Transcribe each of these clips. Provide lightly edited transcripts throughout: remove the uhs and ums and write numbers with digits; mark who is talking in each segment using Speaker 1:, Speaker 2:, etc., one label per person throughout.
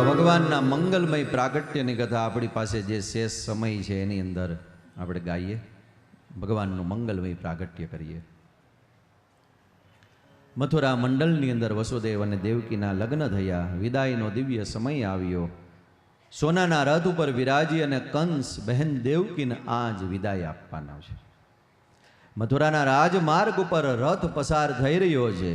Speaker 1: ભગવાનના મંગલમય પ્રાગટ્યની કથા આપણી પાસે જે શેષ સમય છે એની અંદર આપણે ગાઈએ, ભગવાનનું મંગલમય પ્રાગટ્ય કરીએ. મથુરા મંડળની અંદર વસુદેવ અને દેવકીના લગ્ન થયા, વિદાયનો દિવ્ય સમય આવ્યો. સોનાના રથ ઉપર વિરાજી અને કંસ બહેન દેવકીને આજ વિદાય આપવાના છે. મથુરાના રાજમાર્ગ ઉપર રથ પસાર થઈ રહ્યો છે.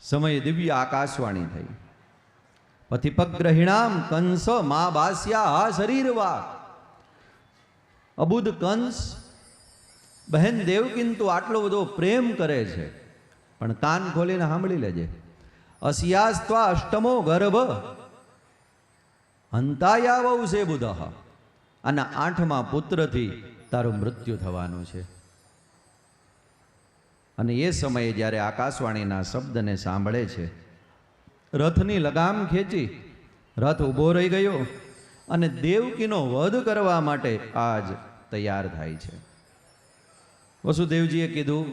Speaker 1: સમય દિવ્ય આકાશવાણી થઈ. પથિપગ્રહિણામ કંસ મા બાસ્યા હા શરીરવા. અબુધ કંસ બહેન દેવકીને તું આટલો બધો પ્રેમ કરે છે, પણ કાન ખોલીને સાંભળી લેજે. અસ્યાસ્ત્વા અષ્ટમો ગર્ભ હંતાયાવૌ સે બુધ. અને 8મા પુત્રથી તારું મૃત્યુ થવાનું છે. અને એ સમયે જ્યારે આકાશવાણીના શબ્દને સાંભળે છે, રથની લગામ ખેંચી રથ ઊભો રહી ગયો અને દેવકીનો વધ કરવા માટે આજ તૈયાર થાય છે. વસુદેવજીએ કીધું,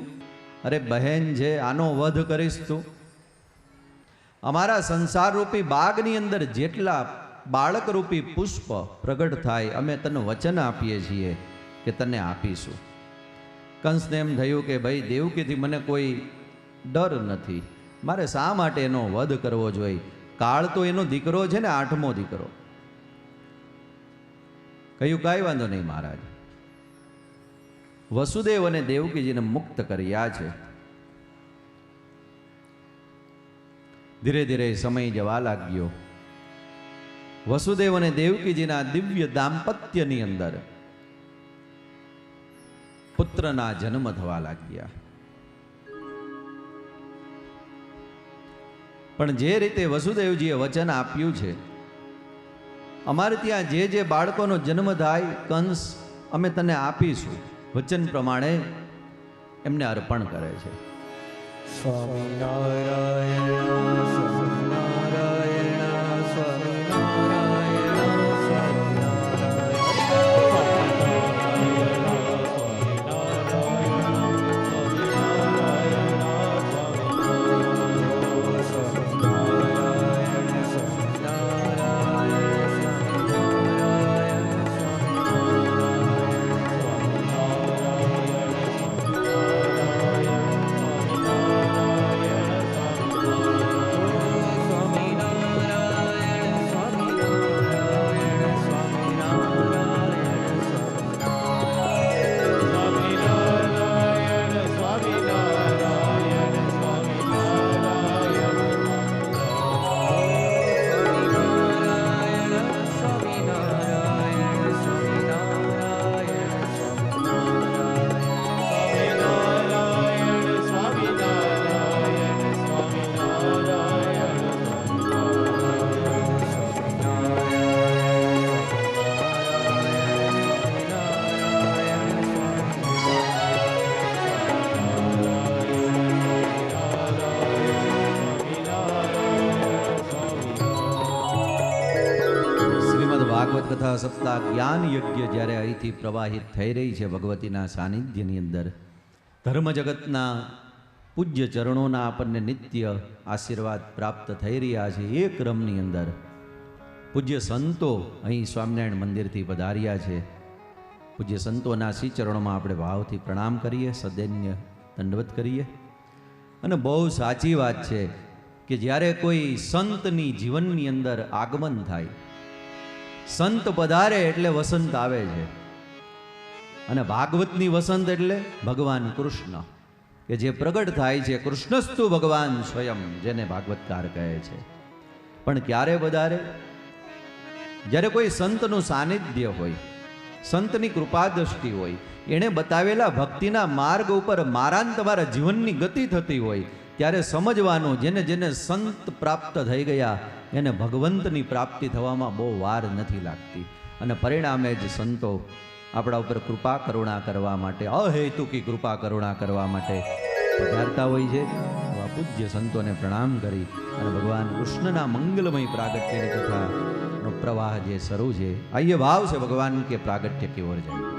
Speaker 1: અરે બહેન છે, આનો વધ કરીશ તું? અમારા સંસારરૂપી બાગની અંદર જેટલા બાળકરૂપી પુષ્પ પ્રગટ થાય, અમે તને વચન આપીએ છીએ કે તને આપીશું. કંસને એમ થયું કે ભાઈ દેવકીથી મને કોઈ ડર નથી, મારે શા માટે એનો વધ કરવો જોઈએ? કાળ તો એનો દીકરો છે ને, 8મો દીકરો. કહ્યું કાંઈ વાંધો નહીં મહારાજ. વસુદેવ અને દેવકીજીને મુક્ત કર્યા છે. ધીરે ધીરે સમય જવા લાગ્યો. વસુદેવ અને દેવકીજીના દિવ્ય દાંપત્યની અંદર પુત્રના જન્મ થવા લાગ્યા. પણ જે રીતે વસુદેવજીએ વચન આપ્યું છે, અમારે ત્યાં જે જે બાળકોનો જન્મ થાય, કંસ અમે તને આપીશું, વચન પ્રમાણે એમને અર્પણ કરે છે.
Speaker 2: સ્વામિનારાયણ સ્વામિનારાયણ સ્વામિનારાયણ
Speaker 1: ભાગવત કથા સપ્તાહ જ્ઞાન યજ્ઞ જ્યારે અહીંથી પ્રવાહિત થઈ રહી છે ભગવતીના સાનિધ્યની અંદર, ધર્મ જગતના પૂજ્ય ચરણોના આપણને નિત્ય આશીર્વાદ પ્રાપ્ત થઈ રહ્યા છે. એ ક્રમની અંદર પૂજ્ય સંતો અહીં સ્વામિનારાયણ મંદિરથી પધાર્યા છે. પૂજ્ય સંતોના શ્રી ચરણોમાં આપણે ભાવથી પ્રણામ કરીએ, સદૈન્ય દંડવત કરીએ. અને બહુ સાચી વાત છે કે જ્યારે કોઈ સંતની જીવનની અંદર આગમન થાય, સંત પધારે એટલે વસંત આવે છે. અને ભાગવતની વસંત એટલે ભગવાન કૃષ્ણ કે જે પ્રગટ થાય છે. કૃષ્ણસ્તુ ભગવાન સ્વયં, જેને ભાગવતકાર કહે છે. પણ ક્યારે પધારે? જ્યારે કોઈ સંતનું સાનિધ્ય હોય, સંતની કૃપા દ્રષ્ટિ હોય, એણે બતાવેલા ભક્તિના માર્ગ ઉપર મારા ને તમારા જીવનની ગતિ થતી હોય, ત્યારે સમજવાનું જેને જેને સંત પ્રાપ્ત થઈ ગયા એને ભગવંતની પ્રાપ્તિ થવામાં બહુ વાર નથી લાગતી. અને પરિણામે જ સંતો આપણા ઉપર કૃપા કરુણા કરવા માટે, અહેતુકી કૃપા કરુણા કરવા માટે પધારતા હોય છે. એવા પૂજ્ય સંતોને પ્રણામ કરી અને ભગવાન કૃષ્ણના મંગલમય પ્રાગટ્યની કથાનો પ્રવાહ જે શરૂ છે, આયે ભાવ છે ભગવાન કે પ્રાગટ્ય की ओर જાય.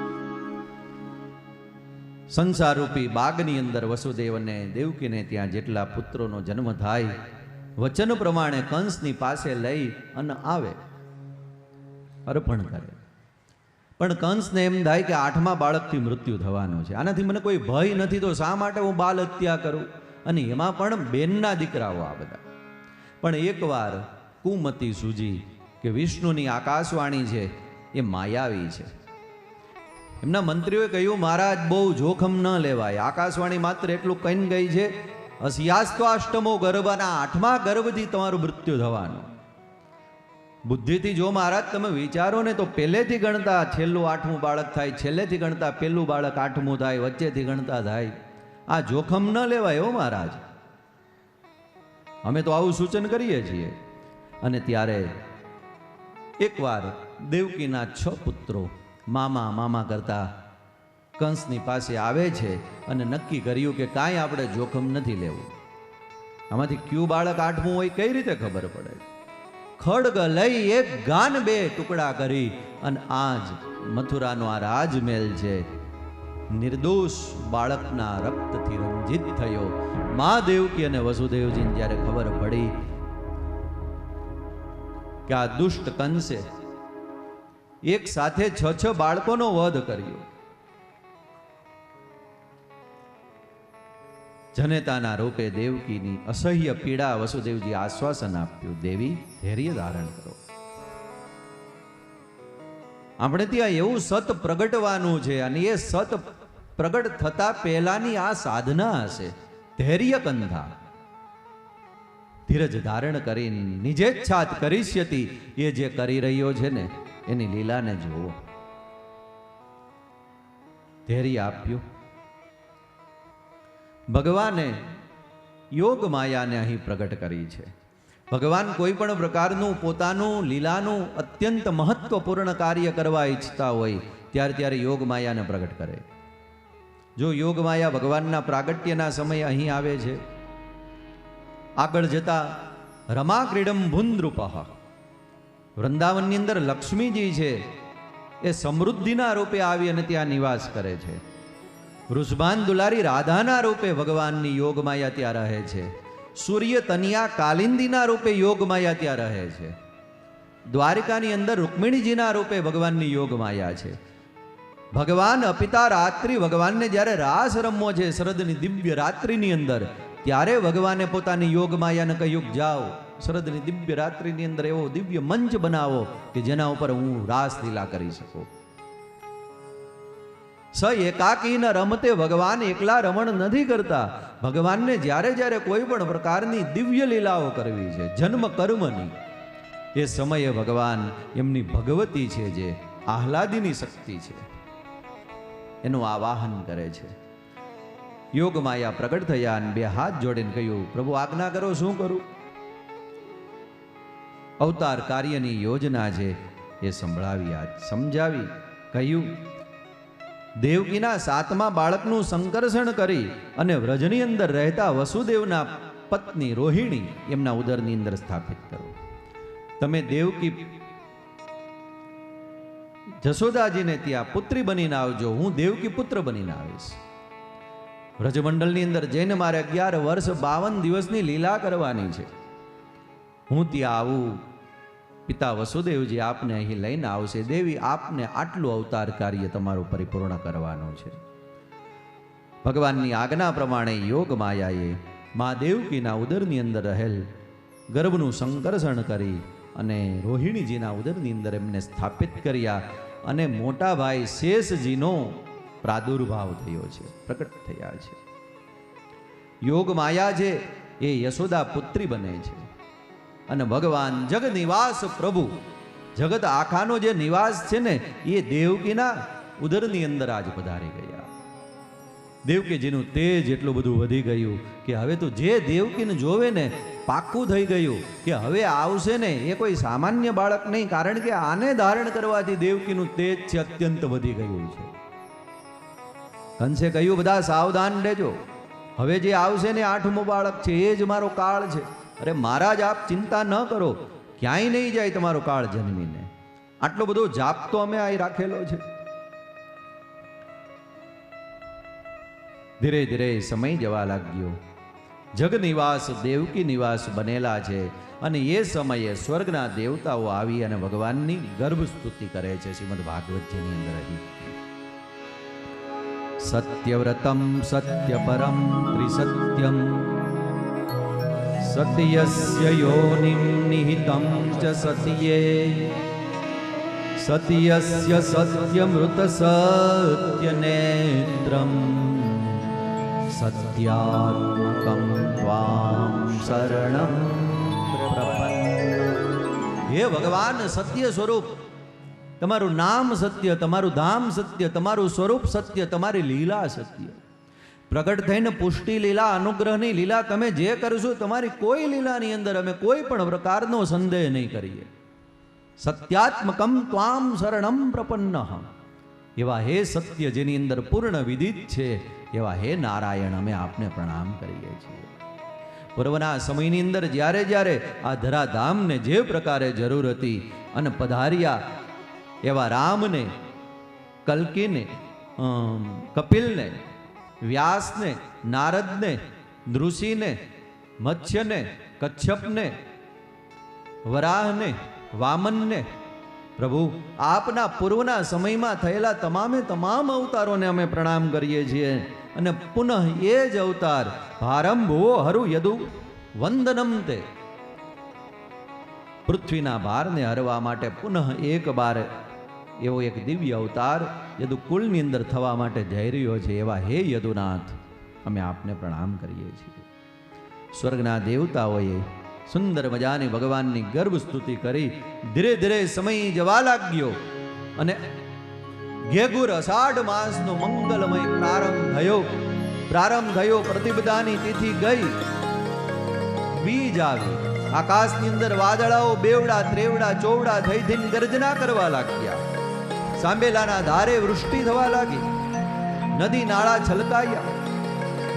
Speaker 1: સંસારરૂપી બાગની અંદર વસુદેવ અને દેવકીને ત્યાં જેટલા પુત્રોનો જન્મ થાય, વચન પ્રમાણે કંસની પાસે લઈ અને આવે, અર્પણ કરે. પણ કંસને એમ થાય કે 8મા બાળકથી મૃત્યુ થવાનું છે, આનાથી મને કોઈ ભય નથી, તો શા માટે હું બાલ હત્યા કરું? અને એમાં પણ બેનના દીકરાઓ આ બધા. પણ એકવાર કુમતી સૂજી કે વિષ્ણુની આકાશવાણી છે એ માયાવી છે. એમના મંત્રીઓએ કહ્યું, મહારાજ બહુ જોખમ ન લેવાય, આકાશવાણી માત્ર એટલું કહીને ગઈ છે, અસ્યાસ્તો અષ્ટમો ગર્ભના 8મા ગર્ભથી તમારું મૃત્યુ થવાનું. બુદ્ધિથી જો મહારાજ તમે વિચારો ને તો પહેલેથી ગણતા છેલ્લું 8મું બાળક થાય, છેલ્લેથી ગણતા પહેલું બાળક 8મું થાય, વચ્ચેથી ગણતા થાય. આ જોખમ ન લેવાય હો મહારાજ, અમે તો આવું સૂચન કરીએ છીએ. અને ત્યારે એકવાર દેવકીના 6 પુત્રો મામા મામા કરતા કંસની પાસે આવે છે અને નક્કી કર્યું કે કાંઈ આપણે જોખમ નથી લેવું. આમાંથી કયું બાળક 8મું હોય કઈ રીતે ખબર પડે? ખડગ લઈ એક ગાન 2 ટુકડા કરી અને આજ મથુરાનો આ રાજમહેલ છે નિર્દોષ બાળકના રક્તથી રંજિત થયો. મા દેવકી અને વસુદેવજીને જ્યારે ખબર પડી કે આ દુષ્ટ કંસે એક સાથે 6 બાળકોનો વધ કર્યો, જનેતાના રૂપે દેવકીની અસહ્ય પીડા વસુદેવજી આશ્વાસન આપ્યું, દેવી ધૈર્ય ધારણ કરો. આપણે ત્યાં એવું સત પ્રગટવાનું છે અને એ સત પ્રગટ થતા પહેલાની આ સાધના હશે, ધૈર્ય કંધા. ધીરજ ધારણ કરીને નિજેચ્છાત કરીષ્યતિ, એ જે કરી રહ્યો છે ને એની લીલાને જુઓ. ધૈર્ય આપ્યું. ભગવાને યોગ માયાને અહીં પ્રગટ કરી છે. ભગવાન કોઈ પણ પ્રકારનું પોતાનું લીલાનું અત્યંત મહત્વપૂર્ણ કાર્ય કરવા ઈચ્છતા હોય ત્યારે યોગ માયાને પ્રગટ કરે. જો યોગ માયા ભગવાનના પ્રાગટ્યના સમયે અહીં આવે છે, આગળ જતા રમા ક્રીડમ ભૂન્દ્રુપઃ, વૃંદાવનની અંદર લક્ષ્મીજી છે એ સમૃદ્ધિના રૂપે આવી અને ત્યાં નિવાસ કરે છે. વૃષભાન દુલારી રાધાના રૂપે ભગવાનની યોગમાયા ત્યાં રહે છે. સૂર્ય તનિયા કાલિંદીના રૂપે યોગમાયા ત્યાં રહે છે. દ્વારિકાની અંદર રૂક્મિણીજીના રૂપે ભગવાનની યોગમાયા છે. ભગવાન અપિતા રાત્રિ, ભગવાનને જ્યારે રાસ રમવો છે શરદની દિવ્ય રાત્રિની અંદર, ત્યારે ભગવાને પોતાની યોગમાયાને કહ્યું, જાઓ શરદની દિવ્ય રાત્રિની અંદર એવો દિવ્ય મંચ બનાવો કે જેના ઉપર હું રાસ લીલા કરી શકું. સ એકાકીન રમતે, ભગવાન એકલા રમણ નથી કરતા. ભગવાનને જ્યારે જ્યારે કોઈ પણ પ્રકારની દિવ્ય લીલાઓ કરવી છે જન્મ કર્મની, એ સમયે ભગવાન એમની ભગવતી છે જે આહલાદીની શક્તિ છે એનું આવાહન કરે છે. યોગ માયા પ્રગટ થયા અને 2 હાથ જોડીને કહ્યું, પ્રભુ આજ્ઞા કરો, શું કરું? અવતાર કાર્યની યોજના છે એ સંભળાવી, આજ સમજાવી. કહ્યું, દેવકીના 7મા બાળકનું સંકર્ષણ કરી અને વ્રજની અંદર રહેતા વસુદેવના પત્ની રોહિણી એમના ઉદરની અંદર સ્થાપિત કરો. તમે દેવકી જશોદાજીને ત્યાં પુત્રી બનીને આવજો, હું દેવકી પુત્ર બનીને આવીશ. વ્રજમંડળની અંદર જઈને મારે 11 વર્ષ 52 દિવસની લીલા કરવાની છે. હું ત્યાં આવું, પિતા વસુદેવજી આપને અહીં લઈને આવશે. દેવી આપને આટલું અવતાર કાર્ય તમારું પરિપૂર્ણ કરવાનું છે. ભગવાનની આજ્ઞા પ્રમાણે યોગ માયાએ મા દેવકીના ઉદરની અંદર રહેલ ગર્ભનું સંકર્ષણ કરી અને રોહિણીજીના ઉદરની અંદર એમને સ્થાપિત કર્યા અને મોટા ભાઈ શેષજીનો પ્રાદુર્ભાવ થયો છે, પ્રકટ થયા છે. યોગ માયા છે એ યશોદા પુત્રી બને છે અને ભગવાન જગનિવાસ પ્રભુ જગત આખાનો જે નિવાસ છે ને એ દેવકીના ઉદરની અંદર આજ પધારી ગયા. દેવકીજીનું તેજ એટલું બધું વધી ગયું કે હવે તો જે દેવકીને જોવે ને પાક્કું થઈ ગયું કે હવે આવશે ને એ કોઈ સામાન્ય બાળક નહીં, કારણ કે આને ધારણ કરવાથી દેવકીનું તેજ છે અત્યંત વધી ગયું છે. કંસે કહ્યું બધા સાવધાન રહેજો, હવે જે આવશે ને 8મો બાળક છે એ જ મારો કાળ છે. અરે મહારાજ આપ ચિંતા ન કરો, ક્યાંય નહીં જાય તમારો કાળ જન્મીને. આટલો બધો જાપ તો અમે અહીં રાખેલો છે. ધીરે ધીરે સમય જવા લાગ્યો. જગ નિવાસ દેવકી નિવાસ બનેલા છે અને એ સમયે સ્વર્ગના દેવતાઓ આવી અને ભગવાનની ગર્ભ સ્તુતિ કરે છે. શ્રીમદ ભાગવતજીની અંદર અહીં સત્યવ્રતમ સત્યપરમ ત્રિસત્યમ સત્યસ્ય યોનિમ નિહિતમ ચ સત્યે સત્યસ્ય સત્યમૃત સત્યનેત્રમ સત્યાત્મકમ ત્વામ શરણમ પ્રપન્ન. હે ભગવાન, સત્ય સ્વરૂપ, તમારું નામ સત્ય, તમારું ધામ સત્ય, તમારું સ્વરૂપ સત્ય, તમારી લીલા સત્ય. પ્રગટ થઈને પુષ્ટિ લીલા, અનુગ્રહની લીલા તમે જે કરશો તમારી કોઈ લીલાની અંદર અમે કોઈ પણ પ્રકારનો સંદેહ નહીં કરીએ. સત્યાત્મકમ ત્વામ શરણમ પ્રપન્ન. એવા હે સત્ય જેની અંદર પૂર્ણ વિદિત છે, એવા હે નારાયણ અમે આપને પ્રણામ કરીએ છીએ. પૂર્વના સમયની અંદર જ્યારે જ્યારે આ ધરાધામને જે પ્રકારે જરૂર હતી અને પધાર્યા એવા રામને, કલ્કીને, કપિલને, વ્યાસને, નારદને, નૃષિને, મત્સ્યને, કચ્છપને, વરાહને, વામનને, પ્રભુ આપના પૂર્વના સમયમાં થયેલા તમામે તમામ અવતારોને અમે પ્રણામ કરીએ છીએ. અને પુનઃ એ જ અવતાર ભારંભો હરુ યદુ વંદનમ તે, પૃથ્વીના ભારને હરવા માટે પુનઃ એક બાર એવો એક દિવ્ય અવતાર યદુકુળની અંદર થવા માટે જઈ રહ્યો છે. એવા હે યદુનાથ અમે આપને પ્રણામ કરીએ છીએ. સ્વર્ગના દેવતાઓએ સુંદર મજાની ભગવાનની ગર્ભ સ્તુતિ કરી. ધીરે ધીરે સમય જવા લાગ્યો અને ઘેગુર અષાઢ માસનો મંગલમય પ્રારંભ થયો. પ્રતિપદાની તિથિ ગઈ, બીજ આવી. આકાશની અંદર વાદળાઓ બેવડા ત્રેવડા ચોવડા થઈ થઈને ગર્જના કરવા લાગ્યા. સાંબેલાના ધારે વૃષ્ટિ થવા લાગી, નદી નાળા છલકાયા,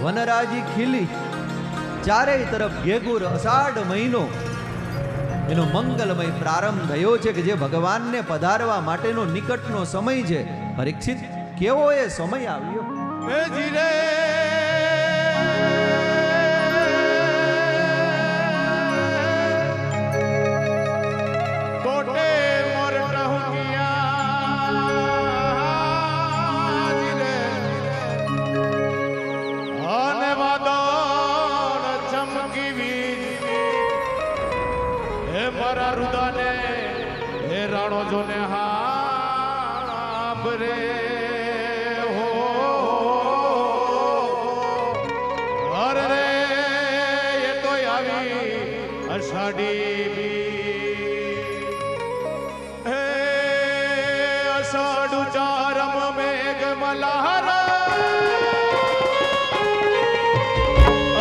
Speaker 1: વનરાજી ખીલી. ચારેય તરફ ઘેગુર અષાઢ મહિનો એનો મંગલમય પ્રારંભ થયો છે કે જે ભગવાનને પધારવા માટેનો નિકટનો સમય છે. પરીક્ષિત, કેવો એ સમય આવ્યો.
Speaker 2: જોને હાબરે હો અરે રે એ તો આવી અષાઢી હે અષાઢ ચારમ મેઘ મલ્હારા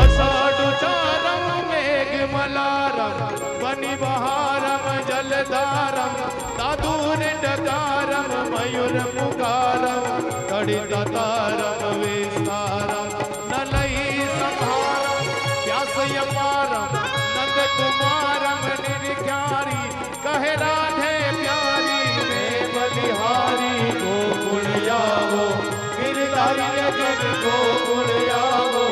Speaker 2: અષાઢ ચારમ મેઘ મલ્હારમ બની બહારમ જલધારમ ડકારમ મયુર પુકારમ તડિતારમ વિસ્તારમ નલઈ સંહારમ વ્યાસયમારમ નંદ કુમારમ નિર્ખ્યારી કહે રાધે પ્યારી રે બલિહારી ગોકુળિયાવો ગિરધારી જન ગોકુળિયાવો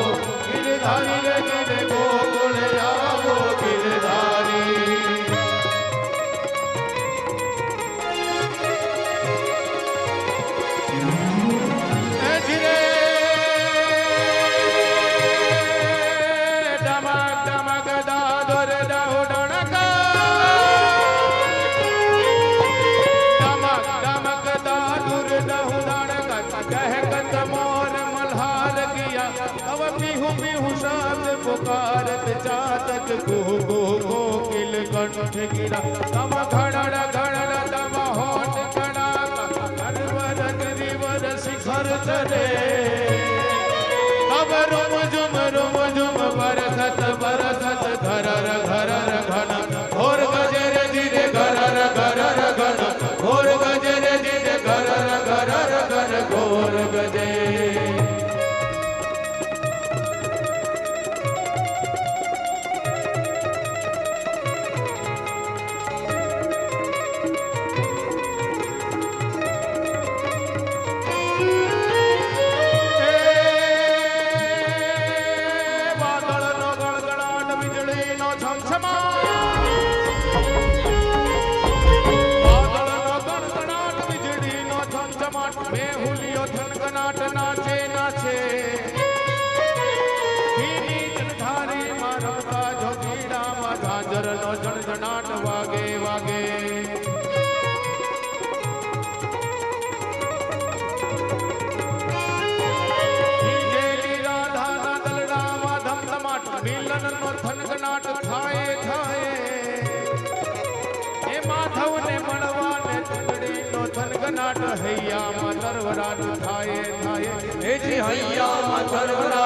Speaker 2: ગિરધારી જન ગોકુળિયાવો ગિરધારી. पीहू पीहू शब्द पुकारत चातक कुहू कुहू कोकिल कंठ गिरा तम घड़ड़ घड़ड़ तम होठ कड़ाका करवर गिरिवर शिखर चले तब रुम झुम बरसत बरसत घरर घरर घन घोर गजर धीरे घरर घरर घन घोर गजर धीरे घरर घरर घन घोर गजे नाचे नाचे धारी मारवा जोगीड़ा मा झांझर नो झणझणाट वागे वागे राधा ना दलड़ा मा धमधमाट मिलन नो थनगनाट थाए थाए ए माधव ने मणवा ने चुंदड़ी नो थनगनाट हैया मा तरवराट थाए थाए हे जी हैया मा तरवरा